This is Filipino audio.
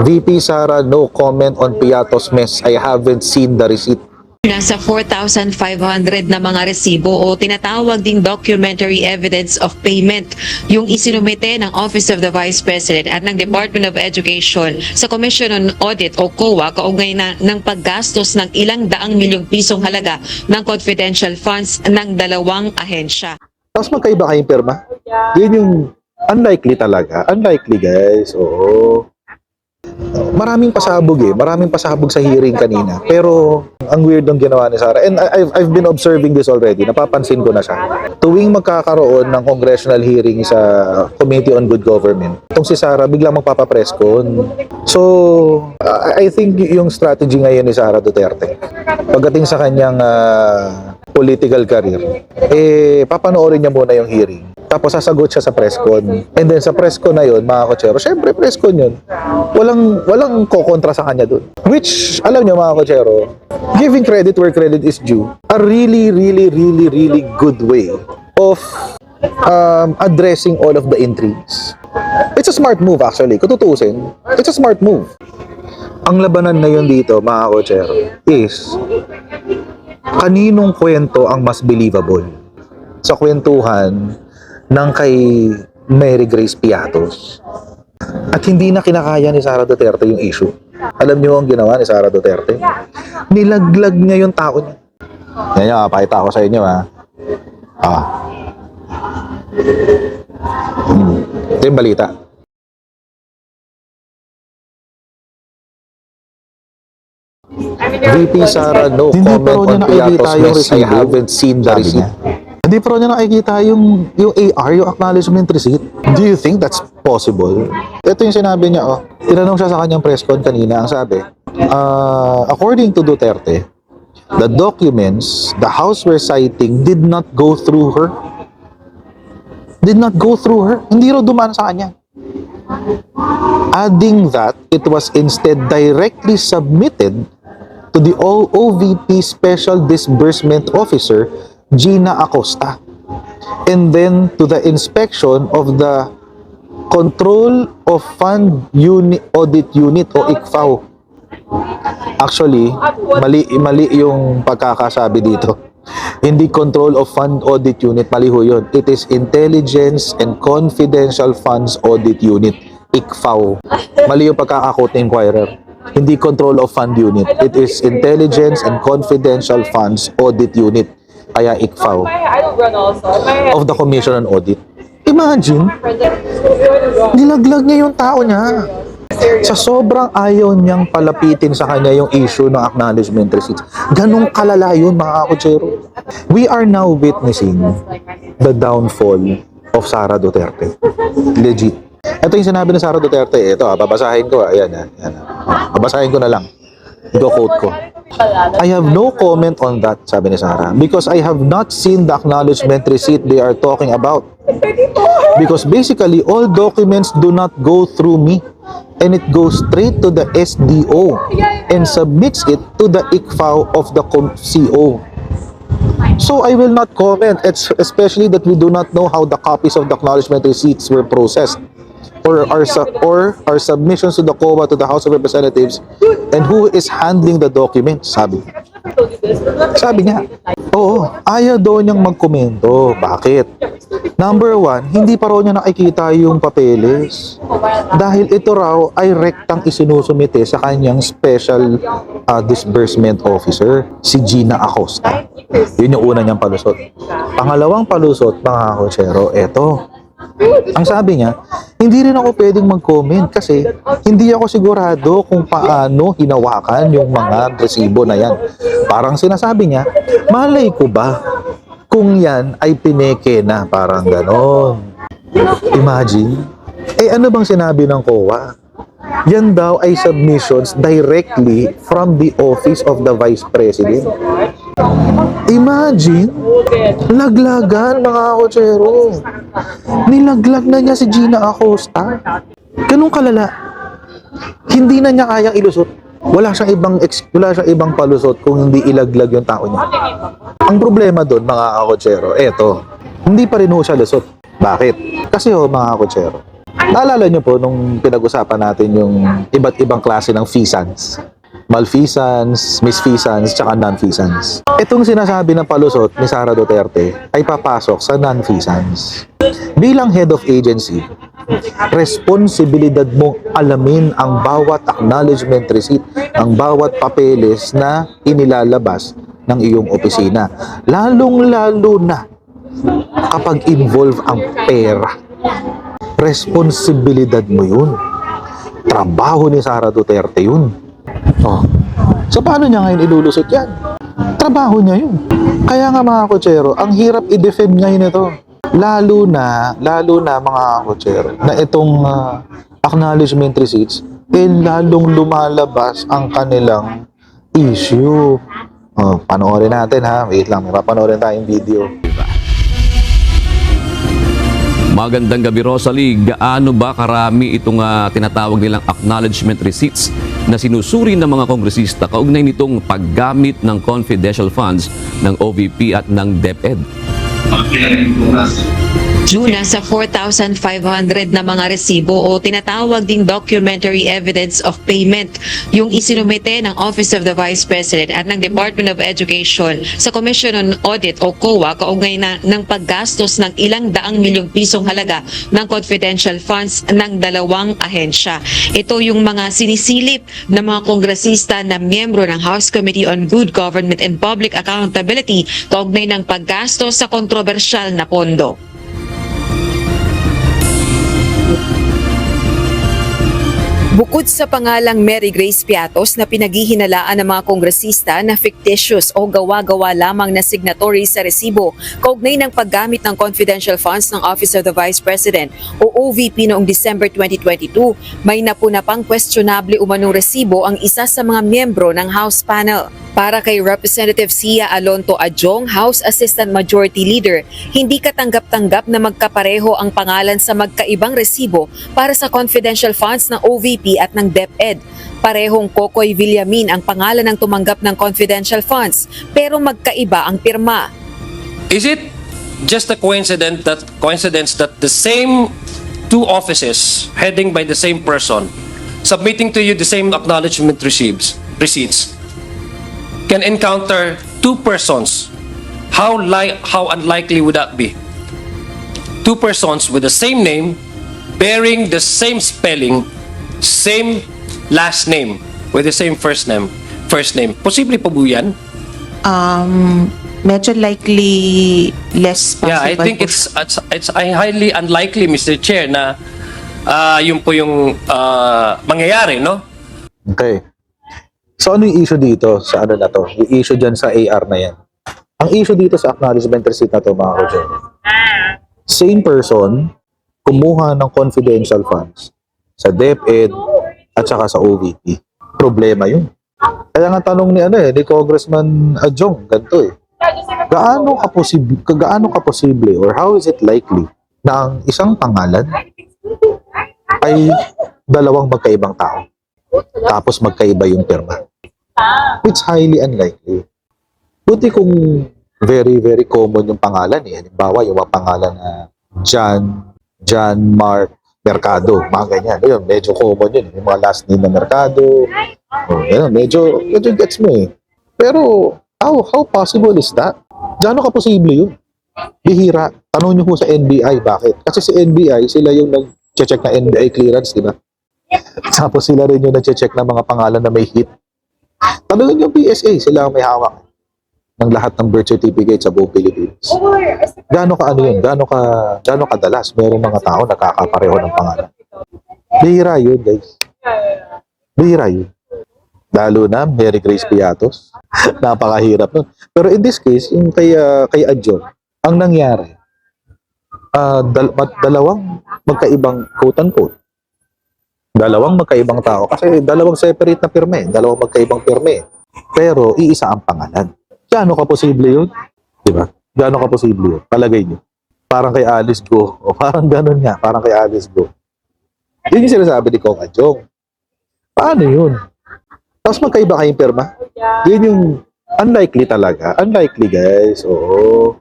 VP Sara, no comment on Piatos mess. I haven't seen the receipt. Nasa 4,500 na mga resibo o tinatawag ding documentary evidence of payment yung isinumite ng Office of the Vice President at ng Department of Education sa Commission on Audit o COA kaugnay ng paggastos ng ilang daang milyong pisong halaga ng confidential funds ng dalawang ahensya. Tapos magkaiba kayong pirma? Yun yung unlikely talaga. Unlikely, guys. Oo. Maraming pasabog Maraming pasabog sa hearing kanina. Pero ang weird ng ginawa ni Sara. And I've been observing this already. Napapansin ko na siya. Tuwing magkakaroon ng congressional hearing sa Committee on Good Government, itong si Sara biglang magpapapress con. So, I think yung strategy ngayon ni Sara Duterte, pagdating sa kanyang political career, papanoorin niya muna yung hearing. Tapos sasagot siya sa press con. And then sa press con na yun, mga kotsero, syempre press con yun. Walang kokontra sa kanya dun. Which, alam niyo mga kotsero, giving credit where credit is due, a really good way of addressing all of the intrigues. It's a smart move actually. Kung tutuusin, it's a smart move. Ang labanan ngayon dito, mga kotsero, is kaninong kwento ang mas believable? Sa kwentuhan ng kay Mary Grace Piatos. At hindi na kinakaya ni Sara Duterte yung issue. Alam niyo ang ginawa ni Sara Duterte? Nilaglag niya yung tao niya. Yan, pakita ko sa inyo ha. Ito yung balita. VP Sara, no comment on Piatos mess. I haven't seen the receipt. Hindi pa niya nakikita yung AR, yung acknowledgement receipt. Do you think that's possible? Ito yung sinabi niya, tinanong siya sa kanyang press con kanina, ang sabi, according to Duterte, the documents the House were citing did not go through her. Did not go through her. Hindi raw dumaan sa kanya. Adding that, it was instead directly submitted to the OVP Special Disbursement Officer, Gina Acosta, and then to the inspection of the Control of Fund Audit Unit o ICFAO. Actually, mali yung pagkakasabi dito. Hindi Control of Fund Audit Unit, mali ho yun. It is Intelligence and Confidential Funds Audit Unit, ICFAO. Mali yung pagkakakot ng inquirer. Hindi Control of Fund Unit. It is Intelligence and Confidential Funds Audit Unit, kaya ICFAO, of the Commission on Audit. Imagine, nilaglag niya yung tao niya. Sa sobrang ayaw niyang palapitin sa kanya yung issue ng acknowledgement receipts. Ganong kalala yun, mga kutsero. We are now witnessing the downfall of Sara Duterte. Legit. Ito yung sinabi ni Sara Duterte. Ito, babasahin ko. Ayan. Babasahin ko na lang. Quote ko. I have no comment on that, sabi ni Sara, because I have not seen the acknowledgement receipt they are talking about. Because basically, all documents do not go through me, and it goes straight to the SDO and submits it to the ICFAO of the CO. So I will not comment, especially that we do not know how the copies of the acknowledgement receipts were processed, or our submissions to the COA, to the House of Representatives, and who is handling the documents, sabi niya. Oo, ayaw daw niyang magkomento. Bakit? Number one, hindi pa raw niya nakikita yung papeles. Dahil ito raw ay rektang isinusumite sa kanyang Special Disbursement Officer, si Gina Acosta. Yun yung una niyang palusot. Pangalawang palusot, mga kotsero, eto. Ang sabi niya, hindi rin ako pwedeng mag-comment kasi hindi ako sigurado kung paano hinawakan yung mga resibo na yan. Parang sinasabi niya, malay ko ba kung yan ay pineke na, parang ganon. Imagine. Ano bang sinabi ng COA? Yan daw ay submissions directly from the Office of the Vice President. Imagine, laglagan, mga kotsero. Nilaglag na niya si Gina Acosta. Ganun kalala. Hindi na niya kayang ilusot. Wala siyang ibang palusot kung hindi ilaglag yung tao niya. Ang problema doon, mga kotsero, eto, hindi pa rin ho siya lusot. Bakit? Kasi mga kotsero, Naalala nyo po nung pinag-usapan natin yung iba't ibang klase ng feasance. Malfeasance, misfeasance, tsaka non-feasance. Itong sinasabi ng palusot ni Sara Duterte ay papasok sa non-feasance. Bilang head of agency, responsibilidad mong alamin ang bawat acknowledgement receipt, ang bawat papeles na inilalabas ng iyong opisina. Lalong-lalo na kapag involve ang pera. Responsibilidad mo yun. Trabaho ni Sara Duterte yun. Oh. So paano niya ngayon ilulusot yan? Trabaho niya yun. Kaya nga mga kotsero, ang hirap i-defend ngayon ito. Lalo na mga kotsero, na itong acknowledgement receipts, lalong lumalabas ang kanilang issue. Oh, panoorin natin ha. Wait lang, may papanoorin tayong video. Magandang gabi, Rosalie. Gaano ba karami itong tinatawag nilang acknowledgement receipts na sinusuri ng mga kongresista kaugnay nitong paggamit ng confidential funds ng OVP at ng DepEd? Nasa 4,500 na mga resibo o tinatawag ding documentary evidence of payment yung isinumite ng Office of the Vice President at ng Department of Education sa Commission on Audit o COA kaugnay ng paggastos ng ilang daang milyong pisong halaga ng confidential funds ng dalawang ahensya. Ito yung mga sinisilip ng mga kongresista na miyembro ng House Committee on Good Government and Public Accountability kaugnay ng paggastos sa kontrobersyal na pondo. Bukod sa pangalang Mary Grace Piatos na pinaghihinalaan ng mga kongresista na fictitious o gawa-gawa lamang na signatory sa resibo kaugnay ng paggamit ng confidential funds ng Office of the Vice President o OVP noong December 2022, may napuna pang questionable umanong resibo ang isa sa mga miyembro ng House panel. Para kay Representative Sia Alonto Adjong, House Assistant Majority Leader, hindi katanggap-tanggap na magkapareho ang pangalan sa magkaibang resibo para sa confidential funds ng OVP at ng DepEd. Parehong Kokoy Villamin ang pangalan ng tumanggap ng confidential funds, pero magkaiba ang pirma. Is it just a coincidence that the same two offices heading by the same person submitting to you the same acknowledgement receipts can encounter two persons? How unlikely would that be? Two persons with the same name, bearing the same spelling, same last name, with the same first name. Posible pa po yan? Medyo likely less possible. Yeah, I think it's highly unlikely, Mr. Chair, na yun po yung mangyayari, no? Okay. So ano yung issue dito sa ano na to? Yung issue dyan sa AR na yan. Ang issue dito sa acknowledgement receipt na to, mga kotsero, same person kumuha ng confidential funds sa DepEd at saka sa OVP. Problema yun. Kaya nga tanong ni Congressman Adjong, ganito eh. Gaano ka posible or how is it likely na ang isang pangalan ay dalawang magkaibang tao? Tapos magkaiba yung pirma. It's highly unlikely. Buti kung very, very common yung pangalan eh. Halimbawa, yung mga pangalan na John Mark Mercado, mga ganyan. Ayun, medyo common yun. Yung mga last name na Mercado. Ayun, medyo gets mo eh. Pero, how possible is that? Gaano ka posible yun? Bihira. Tanong nyo po sa NBI, bakit? Kasi si NBI, sila yung nag-check na NBI clearance, di ba? Tapos sila rin yung nag-check na mga pangalan na may hit. Tanungin yung PSA, sila ang may hawak ng lahat ng birth certificate sa buong Pilipinas. Gaano ka gaano kadalas merong mga tao nakakapareho ng pangalan? Bihira yun, guys. Bihira yun. Lalo na Mary Grace Piatos. Napakahirap nun. Pero in this case, yung kay Adjong, ang nangyari, dalawang magkaibang quote-unquote, dalawang magkaibang tao. Kasi dalawang separate na pirme. Dalawang magkaibang pirme. Pero iisa ang pangalan. Gaano ka posible yun? Diba? Gaano ka posible yun? Palagay nyo. Parang kay Alice Go. O parang ganun nga. Parang kay Alice Go. Yun yung sinasabi ni Kong Adjong. Paano yun? Tapos magkaiba kayong pirma? Yun yung unlikely talaga. Unlikely, guys. Oo.